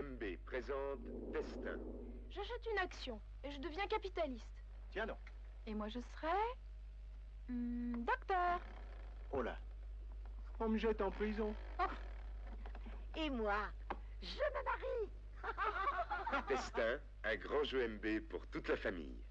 MB présente Destin. J'achète une action et je deviens capitaliste. Tiens donc. Et moi je serai... docteur. Oh là. On me jette en prison. Oh. Et moi, je me marie. Destin, un grand jeu MB pour toute la famille.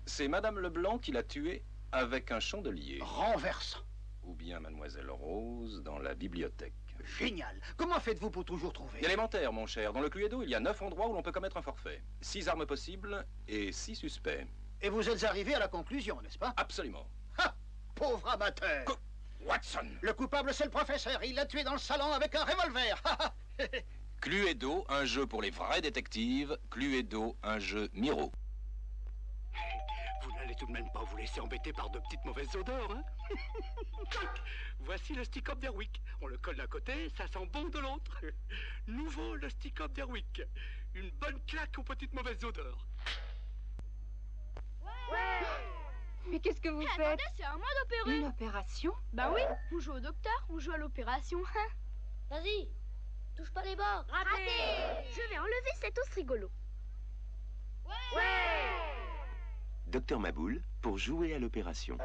C'est Madame Leblanc qui l'a tué avec un chandelier. Renversant. Ou bien Mademoiselle Rose dans la bibliothèque. Génial. Comment faites-vous pour toujours trouver? Élémentaire, mon cher. Dans le Cluedo, il y a 9 endroits où l'on peut commettre un forfait. 6 armes possibles et 6 suspects. Et vous êtes arrivé à la conclusion, n'est-ce pas? Absolument. Ha! Pauvre amateur. Watson. Le coupable, c'est le professeur. Il l'a tué dans le salon avec un revolver. Cluedo, un jeu pour les vrais détectives. Cluedo, un jeu Miro. Vous n'allez tout de même pas vous laisser embêter par de petites mauvaises odeurs, hein? Voici le stick-up d'Erwick. On le colle d'un côté, ça sent bon de l'autre. Nouveau, le stick-up d'Erwick. Une bonne claque aux petites mauvaises odeurs. Ouais. Mais qu'est-ce que vous faites? Attendez, c'est à moi d'opérer. Une opération? Bah oui, on joue au docteur, on joue à l'opération. Vas-y, touche pas les bords. Raté. Je vais enlever cet os rigolo. Ouais. Docteur Maboul pour jouer à l'opération.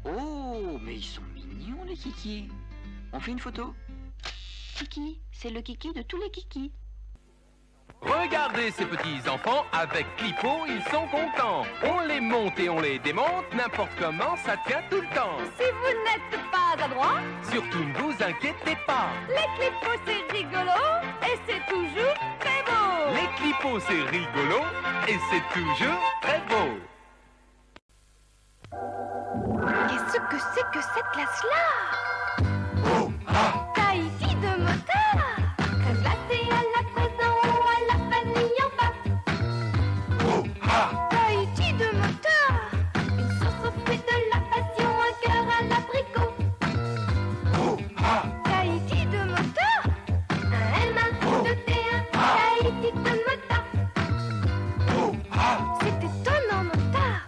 Oh, mais ils sont mignons les kikis. On fait une photo? Kiki, c'est le kiki de tous les kikis. Regardez ces petits enfants, avec Clipo, ils sont contents. On les monte et on les démonte, n'importe comment, ça tient tout le temps. Si vous n'êtes pas adroit, surtout ne vous inquiétez pas. Les Clipo, c'est rigolo et c'est toujours très beau. Les Clipo, c'est rigolo et c'est toujours très beau. Qu'est-ce que c'est que cette classe-là? Oh, ah. Tahiti de motard, classé à la prison ou à la famille en bas. Oh, ah. Tahiti de motard, une sauce au fruit de la passion, un cœur à l'abricot. Oh, ah. Tahiti de motard, un M1 de T1, Tahiti de motard. Oh, ah. C'est étonnant, motard.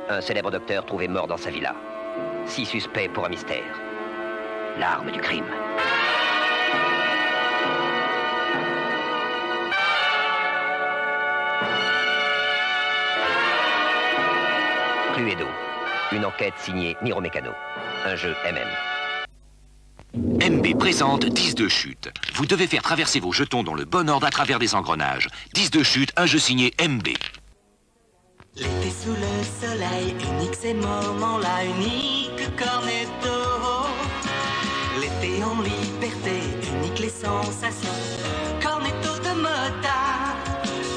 Un célèbre docteur trouvé mort dans sa villa. 6 suspects pour un mystère. L'arme du crime. Cluedo. Une enquête signée Miro Mécano. Un jeu MM. MB présente 10 de chute. Vous devez faire traverser vos jetons dans le bon ordre à travers des engrenages. 10 de chute, un jeu signé MB. L'été sous le soleil, unique ces moments-là, unique cornetto. L'été en liberté, unique les sensations. Cornetto de motard,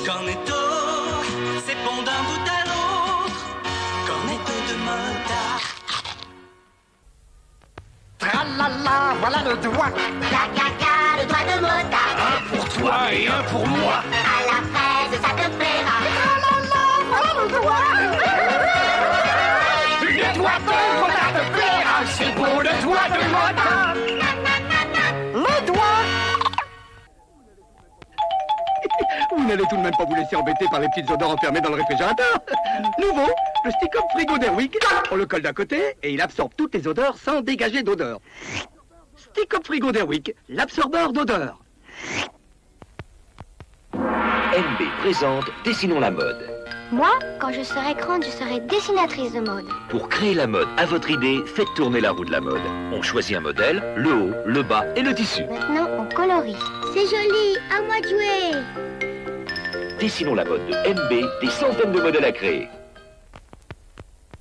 cornetto, c'est bon d'un bout à l'autre. Cornetto de motard. Tralala, voilà le doigt. Gaga, le doigt de motard. Un pour toi et un pour moi. À la fraise, ça te plaira. Le doigt de motard te plaira, c'est beau le doigt de motard. Le doigt. Vous n'allez tout de même pas vous laisser embêter par les petites odeurs enfermées dans le réfrigérateur. Nouveau, le stick-up frigo d'Erwick. On le colle d'un côté et il absorbe toutes les odeurs sans dégager d'odeur. Stick-up frigo d'Erwick, l'absorbeur d'odeur. MB présente Dessinons la mode. Moi, quand je serai grande, je serai dessinatrice de mode. Pour créer la mode à votre idée, faites tourner la roue de la mode. On choisit un modèle, le haut, le bas et le tissu. Maintenant, on colorie. C'est joli, à moi de jouer. Dessinons la mode de MB, des centaines de modèles à créer.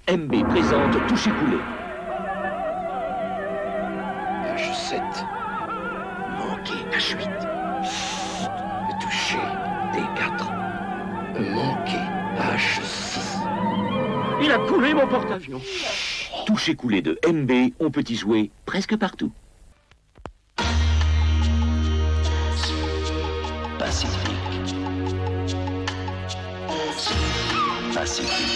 MB présente Toucher coulé. H7. Manqué. H8. Touché. D4. Manqué. H6. Il a coulé mon porte-avions. Toucher coulé de MB, on peut y jouer presque partout. Pacifique. Pacifique.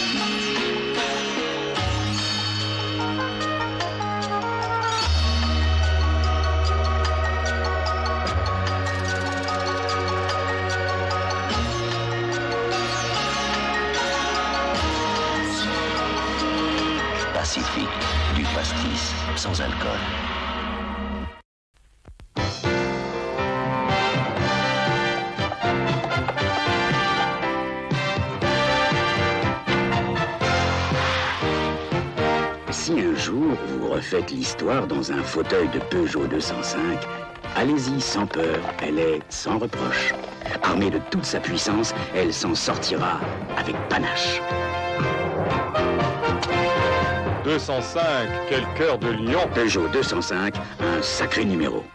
Pacifique, du pastis sans alcool. jour, vous refaites l'histoire dans un fauteuil de Peugeot 205, allez-y sans peur, elle est sans reproche. Armée de toute sa puissance, elle s'en sortira avec panache. 205, quel cœur de lion! Peugeot 205, un sacré numéro.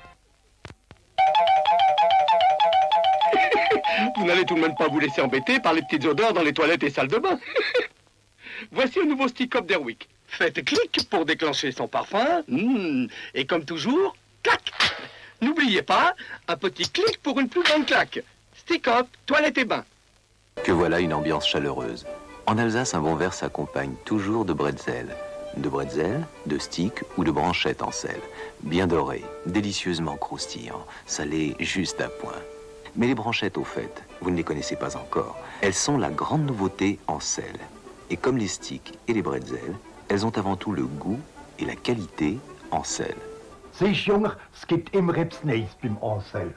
Vous n'allez tout de même pas vous laisser embêter par les petites odeurs dans les toilettes et salles de bain. Voici un nouveau stick-up d'Airwick. Faites clic pour déclencher son parfum. Et comme toujours, clac. N'oubliez pas, un petit clic pour une plus grande claque. Stick-up, toilette et bain. Que voilà une ambiance chaleureuse. En Alsace, un bon verre s'accompagne toujours de bretzel. De bretzel, de stick ou de branchettes en sel. Bien doré, délicieusement croustillant, salé juste à point. Mais les branchettes, au fait, vous ne les connaissez pas encore. Elles sont la grande nouveauté en sel. Et comme les sticks et les bretzels, elles ont avant tout le goût et la qualité en sel. Zeg jonger, es gibt immer etwas Neues beim Ansel.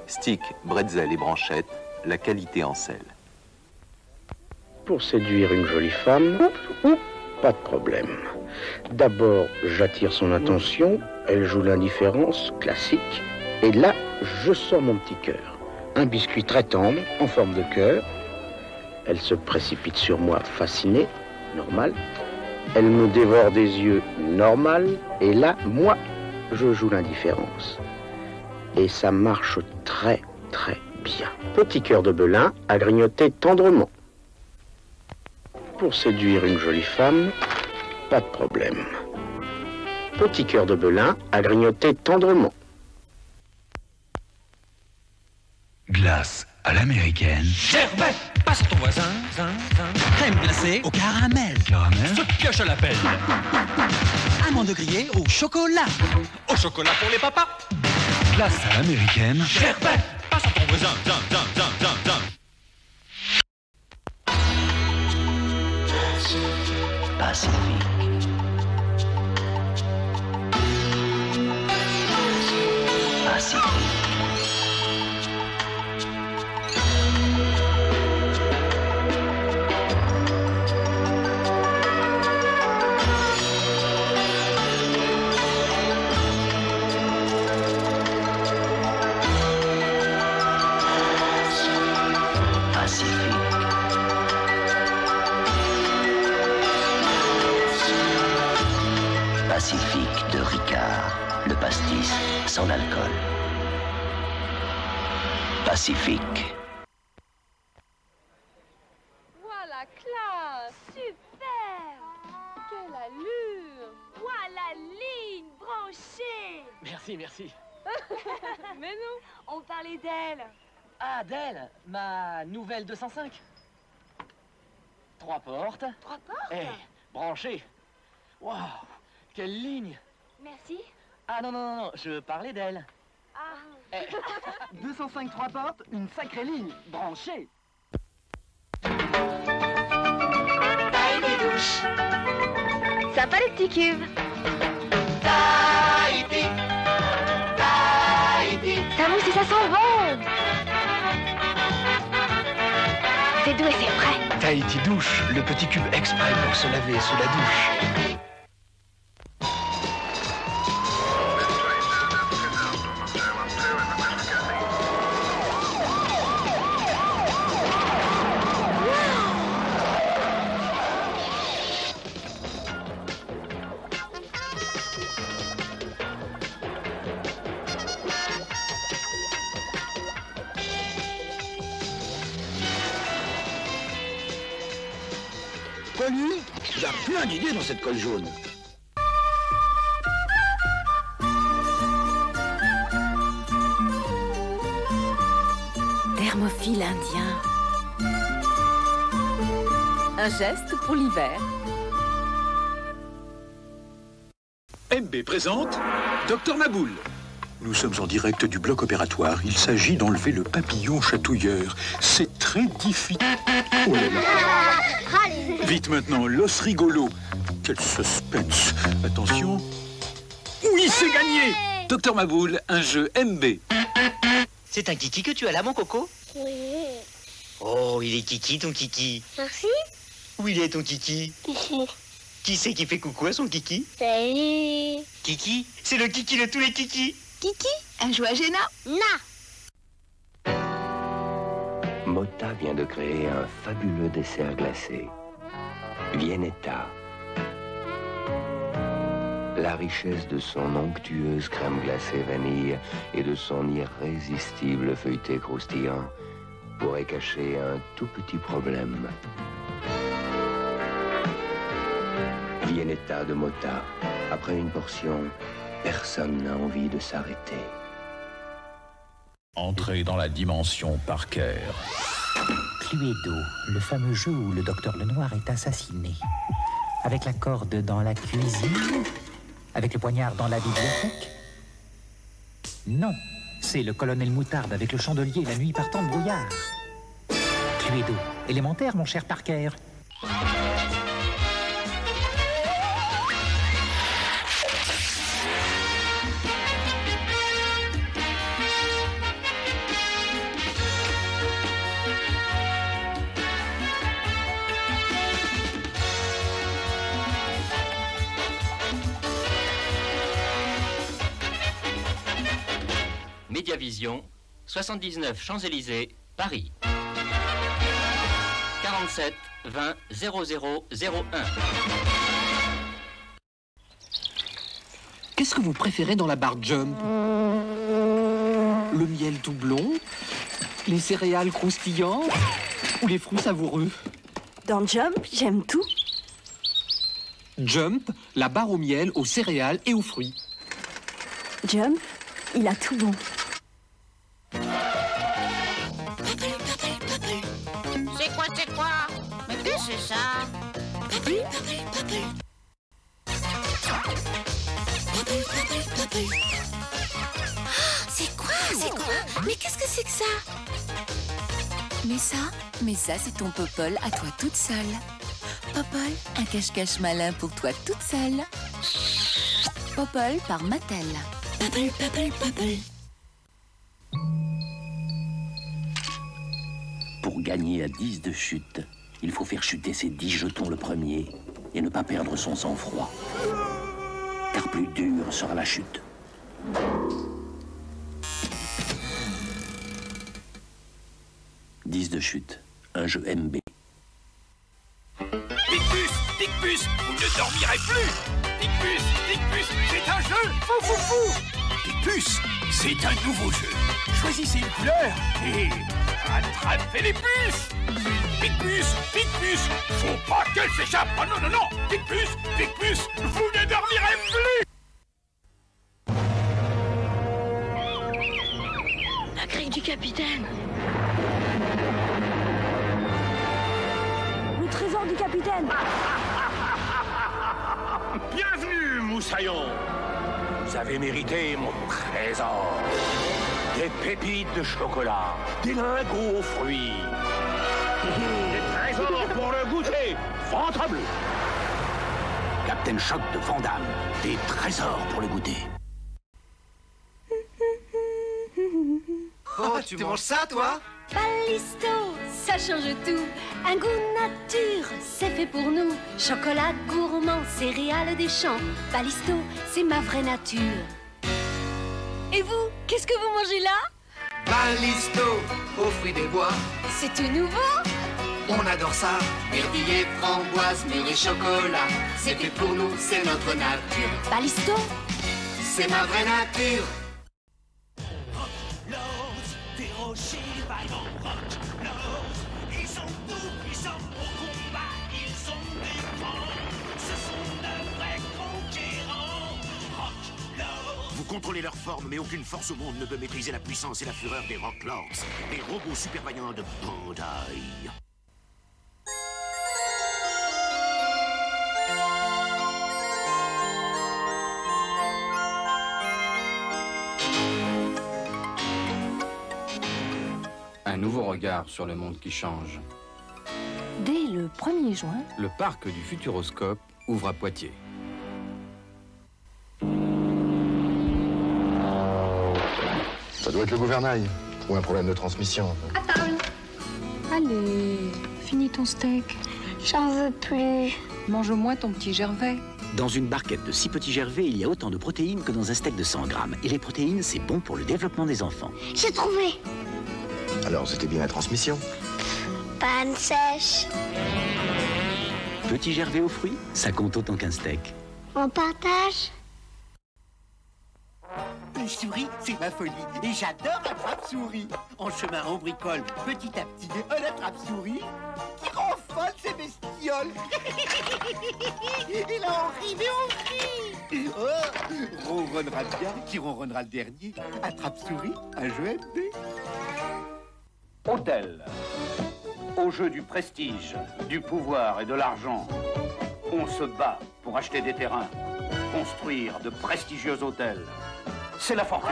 Stick, bretzel et branchettes, la qualité en sel. Pour séduire une jolie femme, pas de problème. D'abord, j'attire son attention, elle joue l'indifférence, classique. Et là, je sors mon petit cœur. Un biscuit très tendre, en forme de cœur. Elle se précipite sur moi, fascinée, normal. Elle me dévore des yeux, normal. Et là, moi, je joue l'indifférence. Et ça marche très, très bien. Petit cœur de Belin à grignoter tendrement. Pour séduire une jolie femme, pas de problème. Petit cœur de Belin à grignoter tendrement. Glace à l'américaine. Gervais, passe à ton voisin. Crème glacée au caramel. Caramel. Ce pioche à la pelle. Amande grillée au chocolat. Au chocolat pour les papas. Glace à l'américaine. Gervais, passe à ton voisin. Pacifique. Pacifique. Pacifique de Ricard, le pastis sans alcool. Pacifique. Voilà, classe, super. Quelle allure. Voilà, ligne, branchée. Merci, merci. Mais non, on parlait d'elle. Ah, d'elle, ma nouvelle 205. 3 portes. 3 portes. Eh, branchée. Waouh, quelle ligne. Merci. Ah non, je parlais d'elle. Ah. Eh, 205 3 portes, une sacrée ligne, branchée. Tahiti douche. Sympa les petits cubes. Tahiti, Tahiti. Ça mousse et ça sent bon. C'est doux et c'est frais. Tahiti douche, le petit cube exprès pour se laver sous la douche. Lui, il a plein d'idées dans cette colle jaune. Thermophile indien. Un geste pour l'hiver. MB présente Docteur Maboul. Nous sommes en direct du bloc opératoire. Il s'agit d'enlever le papillon chatouilleur. C'est très difficile. Oh là là. Vite maintenant, l'os rigolo. Quel suspense. Attention. Oui, c'est gagné. Docteur Maboul, un jeu MB. C'est un kiki que tu as là, mon coco? Oui. Oh, il est kiki, ton kiki. Merci. Où il est, ton kiki? Ici. Qui c'est qui fait coucou à son kiki? Salut. Kiki? C'est le kiki de tous les kikis. Kiki, un jouet à Géna? Na. Mota vient de créer un fabuleux dessert glacé. Viennetta. La richesse de son onctueuse crème glacée vanille et de son irrésistible feuilleté croustillant pourrait cacher un tout petit problème. Viennetta de Mota. Après une portion, personne n'a envie de s'arrêter. Entrez dans la dimension Parker. Cluedo, le fameux jeu où le docteur Lenoir est assassiné. Avec la corde dans la cuisine? Avec le poignard dans la bibliothèque? Non, c'est le colonel Moutarde avec le chandelier et la nuit partant de brouillard. Cluedo, élémentaire, mon cher Parker. Médiavision, 79 Champs-Élysées, Paris. 47 20 0001. Qu'est-ce que vous préférez dans la barre Jump? Le miel tout blond? Les céréales croustillantes? Ou les fruits savoureux? Dans Jump, j'aime tout. Jump, la barre au miel, aux céréales et aux fruits. Jump, il a tout bon. C'est quoi? Mais qu'est-ce que c'est ça? C'est quoi? Mais qu'est-ce que c'est que ça? Mais ça, c'est ton Popol à toi toute seule. Popol, un cache-cache malin pour toi toute seule. Popol par Mattel. Popol. Pour gagner à 10 de chute, il faut faire chuter ses 10 jetons le premier et ne pas perdre son sang-froid. Car plus dure sera la chute. « 10 de chute, un jeu MB. Picpus, vous ne dormirez plus. Picpus, c'est un jeu fou. Picpus, c'est un nouveau jeu. Choisissez une couleur et attrapez les puces. Picpus, faut pas qu'elle s'échappe. Oh non, Picpus, vous ne dormirez plus. La grille du capitaine. Le trésor du capitaine. Bienvenue, Moussaillon. Vous avez mérité mon trésor. Des pépites de chocolat, des lingots aux fruits. Des trésors pour le goûter. Ventre bleu. Captain Choc de Vandame, des trésors pour le goûter. Oh, tu manges ça, toi? Balisto, ça change tout. Un goût nature, c'est fait pour nous. Chocolat gourmand, céréales des champs. Balisto, c'est ma vraie nature. Et vous, qu'est-ce que vous mangez là? Balisto, aux fruits des bois. C'est tout nouveau? On adore ça. Myrtille, framboise, mûre et chocolat. C'est fait pour nous, c'est notre nature. Balisto, c'est ma vraie nature. Des rochers vaillants ils sont tout puissants au combat, ils sont des grands, ce sont de vrais conquérants. Vous contrôlez leur forme, mais aucune force au monde ne peut maîtriser la puissance et la fureur des Rock Lords, des robots super vaillants de Bandai. Un nouveau regard sur le monde qui change. dès le 1er juin, Le parc du Futuroscope ouvre à Poitiers. Ça doit être le gouvernail. Ou un problème de transmission. À table. allez, finis ton steak. J'en veux plus. Mange au moins ton petit Gervais. Dans une barquette de 6 petits gervais, il y a autant de protéines que dans un steak de 100 grammes. Et les protéines, c'est bon pour le développement des enfants. J'ai trouvé. Alors, c'était bien la transmission. Panne sèche. Petit gervais aux fruits, ça compte autant qu'un steak. On partage. Une souris, c'est ma folie. Et j'adore attrape-souris. En chemin, on bricole petit à petit un attrape-souris qui rend folle ces bestioles. Et là, on rit, mais on rit. Oh, ronronnera le bien, qui ronronnera le dernier. Attrape-souris, un jeu MD. Hôtel. Au jeu du prestige, du pouvoir et de l'argent, on se bat pour acheter des terrains, construire de prestigieux hôtels. C'est la fortune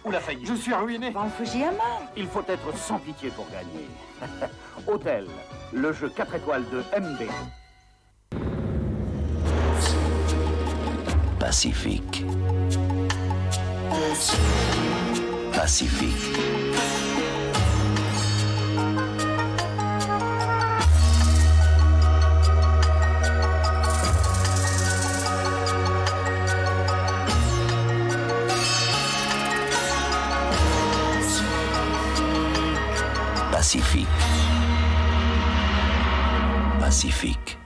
ou la faillite. Je suis ruiné. Dans le Fujiyama. Il faut être sans pitié pour gagner. Hôtel, le jeu 4 étoiles de MB. Pacifique. Pacifique. Pacifique. Pacifique.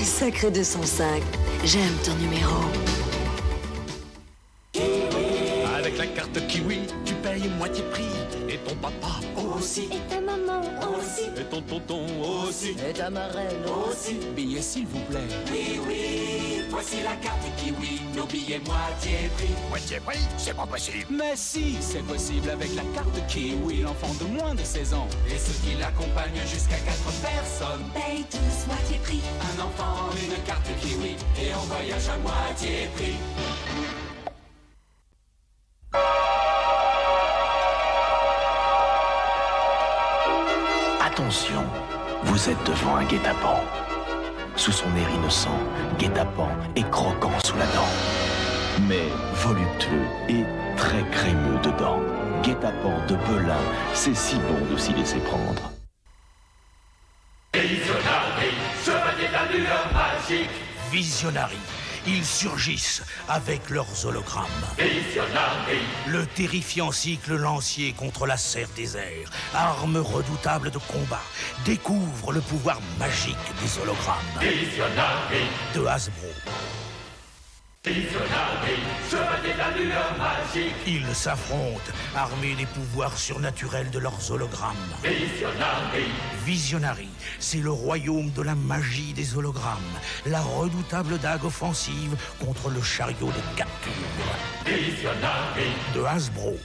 Sacré 205, j'aime ton numéro. Avec la carte Kiwi, tu payes moitié prix. Et ton papa aussi. Et ta maman aussi. Et ton tonton aussi. Et ta marraine aussi. Billets s'il vous plaît. Oui, oui, voici la carte Kiwi, nos billets moitié prix. Moitié prix, c'est pas possible. Mais si, c'est possible avec la carte Kiwi, l'enfant de moins de 16 ans. Et ceux qui l'accompagnent jusqu'à 4 personnes Paye tous moitié prix. Un enfant, une carte Kiwi, et on voyage à moitié prix. Attention, vous êtes devant un guet-apens. Sous son air innocent, guet-apens est croquant sous la dent. Mais voluptueux et très crémeux dedans. Guet-apens de Belin, c'est si bon de s'y laisser prendre. Visionary, chevalier d'allure magique. Visionary. Ils surgissent avec leurs hologrammes. Visionary. Le terrifiant cycle lancier contre la serre des airs, arme redoutable de combat, découvre le pouvoir magique des hologrammes. Visionary. De Hasbro. Visionary, chevalier d'allure magique. Ils s'affrontent, armés des pouvoirs surnaturels de leurs hologrammes. Visionary. Visionary, c'est le royaume de la magie des hologrammes, la redoutable dague offensive contre le chariot de capture. Visionary. De Hasbro.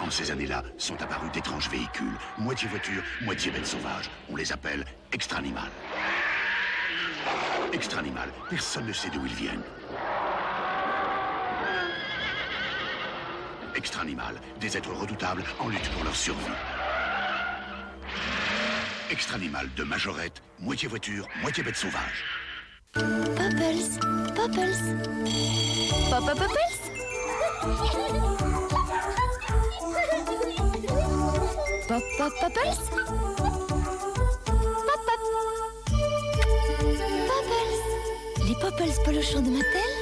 En ces années-là, sont apparus d'étranges véhicules, moitié voiture, moitié bête sauvage. On les appelle extra-animal. Extra-animal, personne ne sait d'où ils viennent. Extra-animal, des êtres redoutables en lutte pour leur survie. Extra-animal de Majorette, moitié voiture, moitié bête sauvage. Popples, Popples. Papa Popples. Pop, pop, Popples. Pop, pop. Popples. Les Popples polochons de Mattel,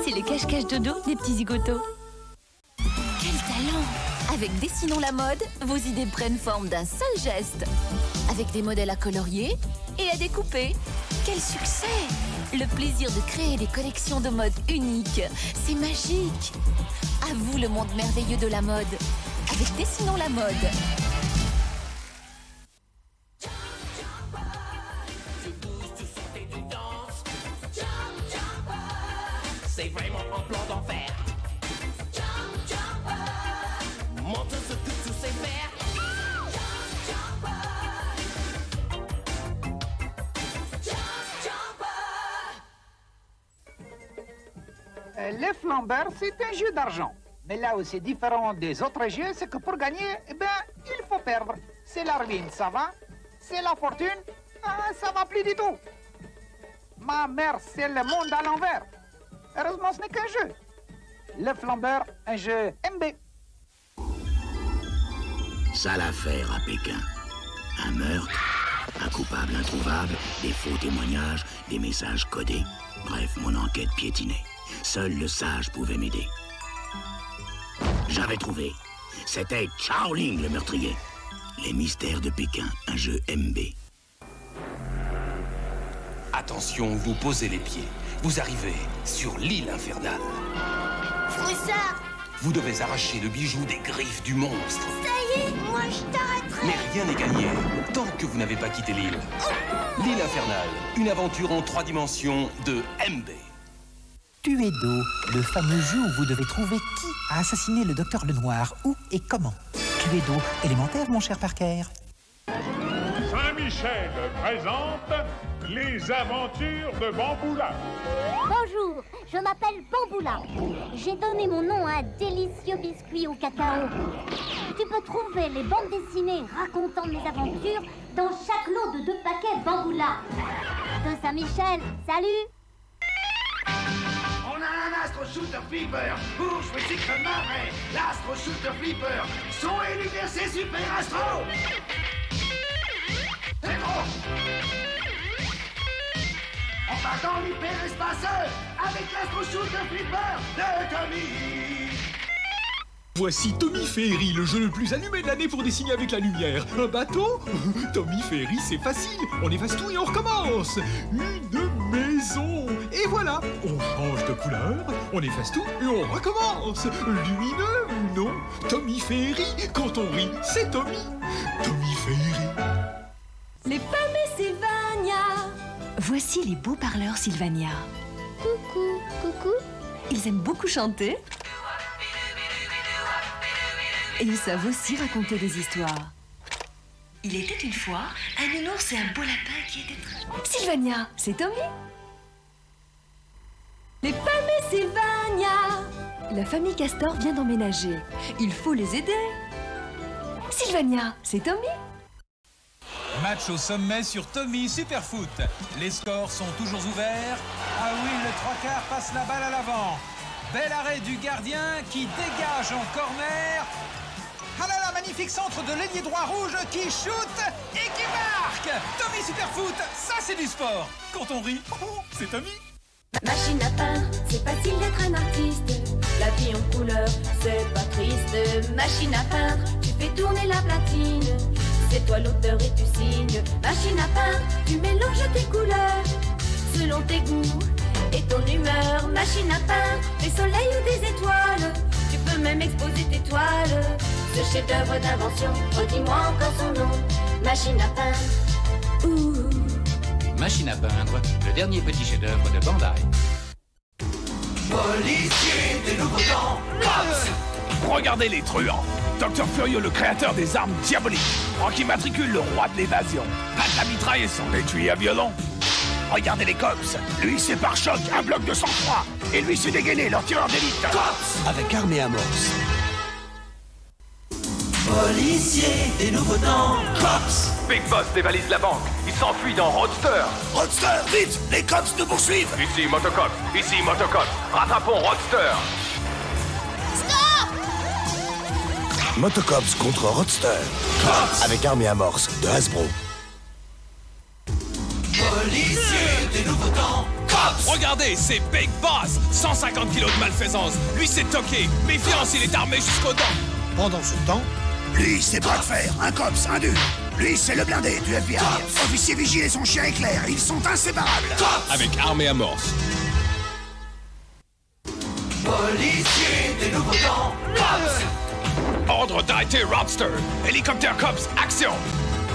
c'est le cache-cache dodo des petits zigotos. Quel talent! Avec Dessinons la mode, vos idées prennent forme d'un seul geste. Avec des modèles à colorier et à découper. Quel succès! Le plaisir de créer des collections de mode uniques, c'est magique. À vous le monde merveilleux de la mode. Avec Dessinons la mode. C'est vraiment un plan d'enfer. Montre ce que tu sais faire. Les flambeurs, c'est un jeu d'argent. Mais là où c'est différent des autres jeux, c'est que pour gagner, eh ben, il faut perdre. C'est la ruine, ça va? C'est la fortune? Ah, ça va plus du tout. Ma mère, c'est le monde à l'envers. Heureusement, ce n'est qu'un jeu. Le flambeur, un jeu MB. Sale affaire à Pékin. Un meurtre, un coupable introuvable, des faux témoignages, des messages codés. Bref, mon enquête piétinait. Seul le sage pouvait m'aider. J'avais trouvé. C'était Chaoling, le meurtrier. Les mystères de Pékin, un jeu MB. Attention, vous posez les pieds. Vous arrivez sur l'île infernale. Froussard! Vous devez arracher le bijou des griffes du monstre. Ça y est, moi je t'arrêterai! Mais rien n'est gagné tant que vous n'avez pas quitté l'île. L'île infernale, une aventure en 3 dimensions de MB. Cluedo, le fameux jeu où vous devez trouver qui a assassiné le docteur Lenoir, où et comment. Cluedo, élémentaire, mon cher Parker. Saint-Michel présente les aventures de Bamboula. Bonjour, je m'appelle Bamboula. J'ai donné mon nom à un délicieux biscuit au cacao. Tu peux trouver les bandes dessinées racontant mes aventures dans chaque lot de 2 paquets Bamboula. De Saint-Michel, salut! On a un Astro Shooter Flipper pour jouer Secret Marais. L'Astro Shooter Flipper, son et lumière, c'est Super Astro. C'est trop. On va dans l'hyperespace avec l'Astro Shooter Flipper de Tommy. Voici Tommy Ferry, le jeu le plus allumé de l'année pour dessiner avec la lumière. Un bateau? Tommy Ferry, c'est facile. On efface tout et on recommence. Une maison. Et voilà, on change de couleur, on efface tout et on recommence. Lumineux ou non? Tommy Ferry, quand on rit, c'est Tommy. Tommy Ferry. Les fameux Sylvania. Voici les beaux parleurs Sylvania. Coucou, coucou. Ils aiment beaucoup chanter. Et ils savent aussi raconter des histoires. Il était une fois un nounours et un beau lapin qui étaient très... Sylvania, c'est Tommy. Les fameux Sylvania. La famille Castor vient d'emménager. Il faut les aider. Sylvania, c'est Tommy. Match au sommet sur Tommy Superfoot. Les scores sont toujours ouverts. Ah oui, le 3/4 passe la balle à l'avant. Bel arrêt du gardien qui dégage en corner. Ah là là, magnifique centre de l'ailier droit rouge qui shoot et qui marque. Tommy Superfoot, ça c'est du sport. Quand on rit, c'est Tommy. Machine à peindre, c'est facile d'être un artiste. La vie en couleur, c'est pas triste. Machine à peindre, tu fais tourner la platine. C'est toi l'auteur et tu signes. Machine à peindre, tu mélanges tes couleurs selon tes goûts et ton humeur. Machine à peindre, des soleils ou des étoiles. Tu peux même exposer tes toiles. Ce chef-d'œuvre d'invention, redis-moi encore son nom. Machine à peindre. Ouh. Machine à peindre, le dernier petit chef-d'œuvre de Bandai. Policier des nouveaux temps, cops. Regardez les truands. Docteur Furieux, le créateur des armes diaboliques. Rocky Matricule, le roi de l'évasion. Pat la mitraille et son étui à violon. Regardez les cops. Lui, c'est par choc, un bloc de sang-froid. Et lui, c'est dégainé, leur tireur d'élite. Cops. Avec armes et amorces. Policier des nouveaux temps, cops. Big Boss dévalise la banque. Il s'enfuit dans Roadster. Roadster, vite. Les cops nous poursuivent. Ici Motocops. Ici Motocops. Rattrapons Roadster. Motocops contre Roadster. Cops. Avec armes et amorces de Hasbro. Policier des nouveaux temps, cops. Regardez, c'est Big Boss. 150 kilos de malfaisance. Lui, c'est toqué. Méfiance, il est armé jusqu'aux dents. Pendant ce temps, lui, c'est bras de fer, un cops, un dur. Lui, c'est le blindé du FBI. Cops. Officier vigile et son chien éclair, ils sont inséparables. Cops. Avec armes et amorces. Policier des nouveaux temps, cops. Ordre d'arrêter Roadster. Hélicoptère Cops, action.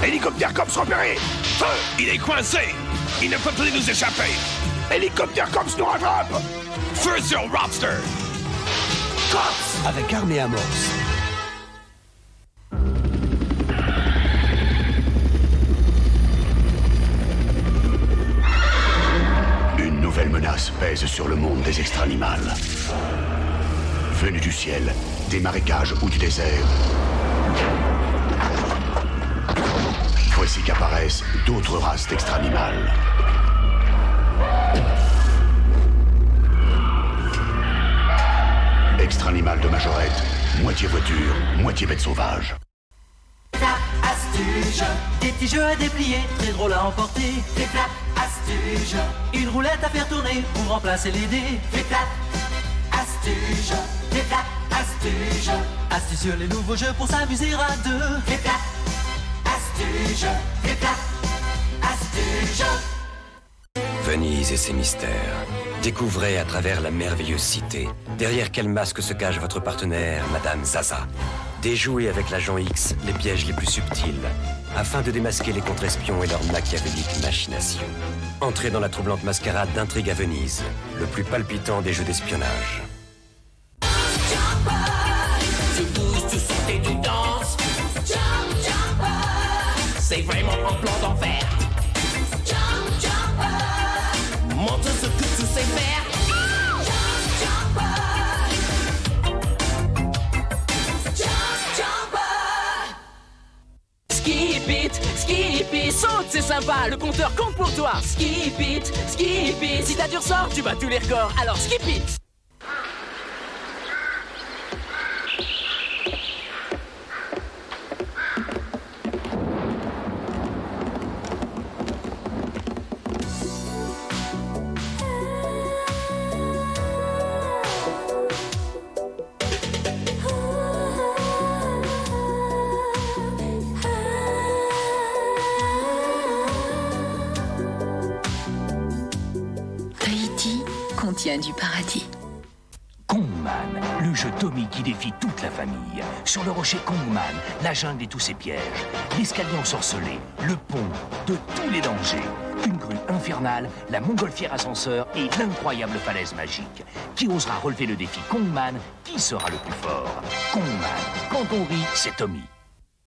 Hélicoptère cops repéré. Feu. Il est coincé. Il ne peut plus nous échapper. Hélicoptère cops nous rattrape. Feu sur Roadster. Cops. Avec armes et amorces. Une nouvelle menace pèse sur le monde des extra-animales. Venus du ciel, des marécages ou du désert, voici qu'apparaissent d'autres races d'extra-animales. Extra-animal de majorette, moitié voiture, moitié bête sauvage. Astuce, des petits jeux à déplier, très drôle à emporter. Flip-flap, astuce, une roulette à faire tourner pour remplacer les dés. Flip-flap, astuce, flip-flap, astuce. Astucieux les nouveaux jeux pour s'amuser à deux. Flip-flap, astuce, flip-flap, astuce. Venise et ses mystères. Découvrez à travers la merveilleuse cité. Derrière quel masque se cache votre partenaire, Madame Zaza? Déjouez avec l'agent X les pièges les plus subtils, afin de démasquer les contre-espions et leurs machiavéliques machinations. Entrez dans la troublante mascarade d'Intrigue à Venise, le plus palpitant des jeux d'espionnage. Tu bouges, tu sautes et tu danses. Jump, jumper. C'est vraiment un plan d'enfer. Jump, jumper. Montre ce que tu sais faire. Jump, jumper. Jump, jumper. Skip it, saute, c'est sympa, le compteur compte pour toi. Skip it, si t'as du ressort, tu bats tous les records, alors skip it. Contient du paradis. Kongman, le jeu Tommy qui défie toute la famille. Sur le rocher Kongman, la jungle et tous ses pièges. L'escalier ensorcelé, le pont, de tous les dangers. Une grue infernale, la montgolfière ascenseur et l'incroyable falaise magique. Qui osera relever le défi Kongman? Qui sera le plus fort? Kongman, quand on rit, c'est Tommy.